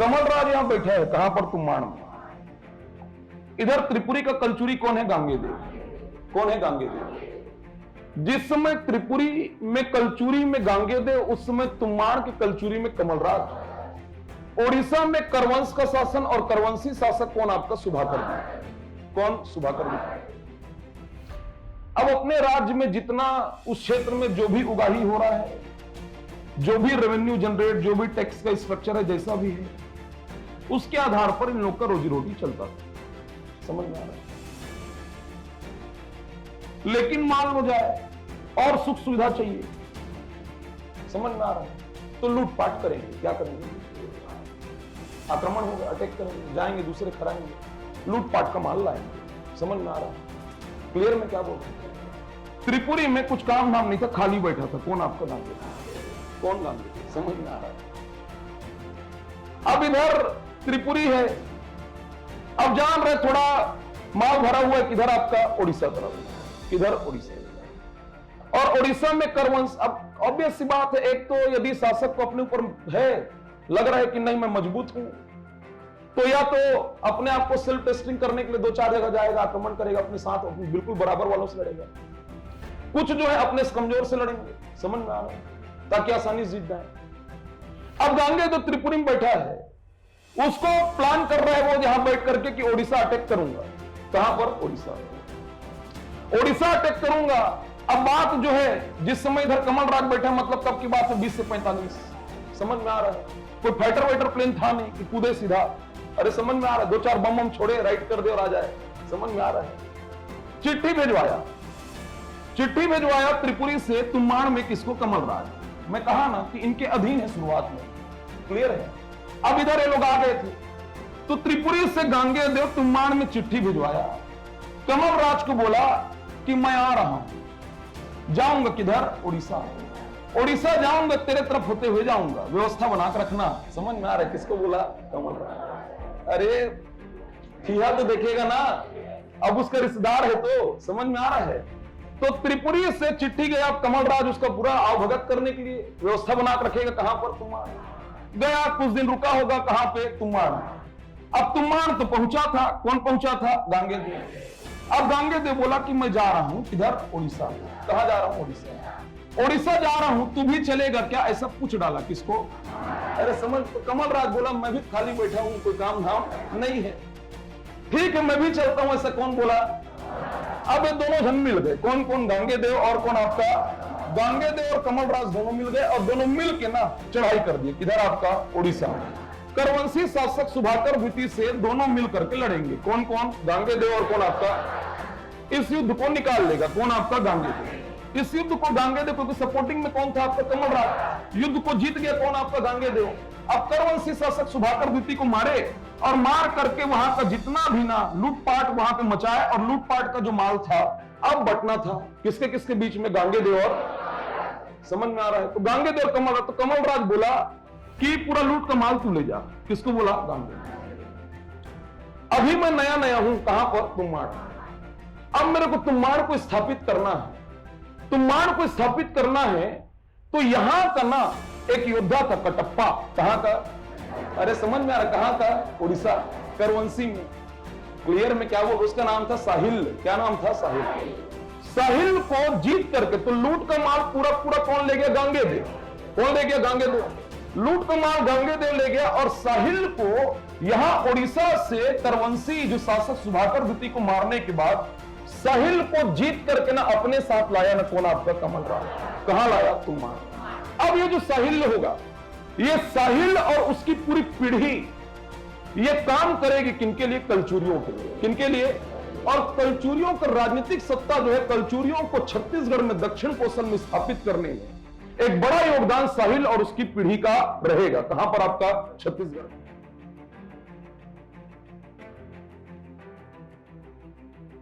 कमल राज यहां बैठा है, कहां पर? तुम्बाड़ में। इधर त्रिपुरी का कलचुरी कौन है? गांगेदेव। कौन है? गांगेदेव। जिस समय त्रिपुरी में कलचुरी में गांगेदेव, उस समय तुम्बाड़ के कलचुरी में कमलराज। ओडिशा में करवंश का शासन और करवंशी शासक कौन? आपका सुधाकर जी। कौन? सुधाकर जी। अब अपने राज्य में जितना उस क्षेत्र में जो भी उगाही हो रहा है, जो भी रेवेन्यू जनरेट, जो भी टैक्स का स्ट्रक्चर है, जैसा भी है, उसके आधार पर इन लोग का रोजी रोटी चलता था। समझ में आ रहा है? लेकिन मान लो जाए और सुख सुविधा चाहिए, समझ में आ रहा है, तो लूटपाट करेंगे। क्या करेंगे? आक्रमण होगा, अटैक करेंगे, जाएंगे दूसरे खराएंगे, लूटपाट का माल लाएंगे। समझ में आ रहा है? क्लियर में क्या बोल रहे हैं? त्रिपुरी में कुछ काम नाम नहीं था, खाली बैठा था। कौन? आपका नाम? कौन नाम? समझ में आ रहा है? अब इधर त्रिपुरी है, अब जान रहे थोड़ा माल भरा हुआ है किधर? आपका ओडिशा तरफ। किधर? ओडिशा। और ओडिशा में करवंश। अब ऑब्वियस सी बात है, एक तो यदि शासक को अपने ऊपर है, लग रहा है कि नहीं मैं मजबूत हूं, तो या तो अपने आप को सेल्फ टेस्टिंग करने के लिए 2-4 जगह जाएगा, आक्रमण करेगा, अपने साथ बिल्कुल बराबर वालों से लड़ेगा। कुछ जो है अपने कमजोर से लड़ेंगे। समझ में आ रहा है? ताकि आसानी से जीत जाए। अब गांगेदेव तो त्रिपुरी में बैठा है, उसको प्लान कर रहा है वो यहां बैठ करके कि ओडिशा अटैक करूंगा। कहां पर? ओडिशा। ओडिशा अटैक करूंगा। अब बात जो है, जिस समय इधर कमल राज बैठा, मतलब कब की बात है? 20 से 45। समझ में आ रहा है? कोई फाइटर वाइटर प्लेन था नहीं कि कूदे सीधा। अरे समझ में आ रहा है? 2-4 बम छोड़े, राइट कर दे और आ जाए। समझ में आ रहा है? चिट्ठी भिजवाया। चिट्ठी भिजवाया त्रिपुरी से तुम्बाड़ में। किसको? कमल राज। मैं कहा ना कि इनके अधीन है शुरुआत में। क्लियर है? अब इधर ये लोग आ गए थे, तो त्रिपुरी से गांगेदेव तुम्बाड़ में चिट्ठी भिजवाया। कमल राज को बोला कि मैं आ रहा हूं, जाऊंगा किधर? ओडिशा। ओडिशा जाऊंगा, तेरे तरफ होते हुए जाऊंगा, व्यवस्था बनाकर रखना। समझ में आ रहा है? किसको बोला? कमल राज। अरे ठिया तो देखेगा ना, अब उसका रिश्तेदार है तो। समझ में आ रहा है? तो त्रिपुरी से चिट्ठी गया, कमल राज उसका पूरा आवभगत करने के लिए व्यवस्था बनाकर रखेगा। कहां पर? तुम्बाड़। गया, कुछ दिन रुका होगा। कहां पे? तुम्बाड़। अब तुम्बाड़ तो पहुंचा था। कौन पहुंचा था? गांगेदेव। अब गांगेदेव बोला कि मैं जा रहा हूं किधर? ओडिशा। कहां जा रहा हूं? ओडिशा। ओडिशा जा रहा हूं, तू भी चलेगा क्या? ऐसा पूछ डाला। किसको? अरे समझ। तो कमल राज बोला मैं भी खाली बैठा हूं, कोई काम धाम नहीं है। ठीक है, मैं भी चलता हूं। ऐसा कौन बोला? अब ये दोनों जन मिल गए। कौन कौन? गांगेदेव और कौन? आपका गांगेदेव और कमल राज दोनों मिल गए, और दोनों मिल के ना चढ़ाई कर दी। किधर? आपका ओडिशा। करवंशी शासक सुधाकर द्वितीय से दोनों मिल करके लड़ेंगे। कौन कौन? गांगेदेव और कौन? आपका इस युद्ध को निकाल लेगा। कौन? आपका गांगेदेव। इस युद्ध को गांगेदेव, क्योंकि सपोर्टिंग में कौन था? आपका कमल राज। युद्ध को जीत गया कौन? आपका गांगेदेव। अब करवंशी शासक सुधाकर द्वितीय को मारे, और मार करके वहां का जितना भी ना लूटपाट वहां पे मचाया, और लूटपाट का जो माल था अब बटना था किसके किसके बीच में? गांगेदेव और। समझ में आ रहा है? तो गांगेदेव और कमल राज। तो कमल राज बोला कि पूरा लूट का माल तू ले जा। किसको बोला? गांगेदेव। अभी मैं नया नया हूं। कहां पर? तुम्बाड़। अब मेरे को तुम्बाड़ को स्थापित करना है। तुम्बाड़ को स्थापित करना है, तो यहां का ना एक योद्धा था कटप्पा। कहां का? अरे समझ में आ रहा? कहां का? ओडिशा। करवंशी में। क्लियर में? क्या वो? उसका नाम था साहिल। क्या नाम था? साहिल। साहिल को जीत करके तो लूट का माल पूरा पूरा कौन ले गया? गांगेदेव। कौन ले गया? गांगेदेव। लूट का माल गांगेदेव ले गया, और साहिल को यहां ओडिशा से करवंशी जो शासक सुधाकर द्वितीय को मारने के बाद साहिल को जीत करके ना अपने साथ लाया ना कौन? आपका कमल राज। कहां लाया? तुम्बाड़। अब ये जो साहिल होगा, ये साहिल और उसकी पूरी पीढ़ी ये काम करेगी किनके लिए? कलचुरियों के लिए। किनके लिए? और कलचुरियों का राजनीतिक सत्ता जो है, कलचुरियों को छत्तीसगढ़ में दक्षिण कोसल में स्थापित करने में एक बड़ा योगदान साहिल और उसकी पीढ़ी का रहेगा। कहां पर? आपका छत्तीसगढ़।